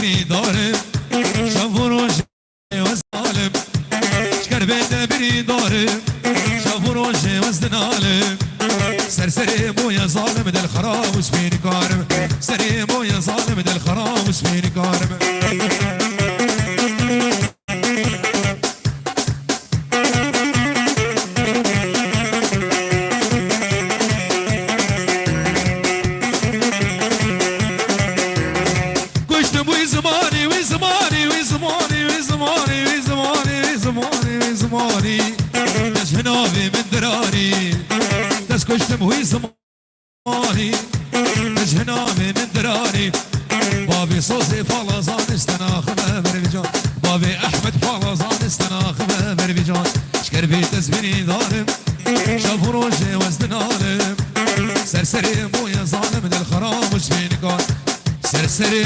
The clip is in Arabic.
بری دارم شافون و ظالم شکر بده بری دارم شافون و ظالم سرسري مويا ظالم دل خراب وسبين كارم سري مويا ظالم دل خراب وسبين كارم كشت بوي زماني وزماني وزماني وزماني وزماني وزماني وزماني تجهنابي من دراري دست کشتم هوی زمانی تجهنابي من دراري بابي صوصي فالازان استناخمه بربجان بابي احمد فالازان استناخمه بربجان شكر بيت ازبني دارم شافون روجه وزدنالم سرسري مويا ظالم دل خراب وش بينكان سرسري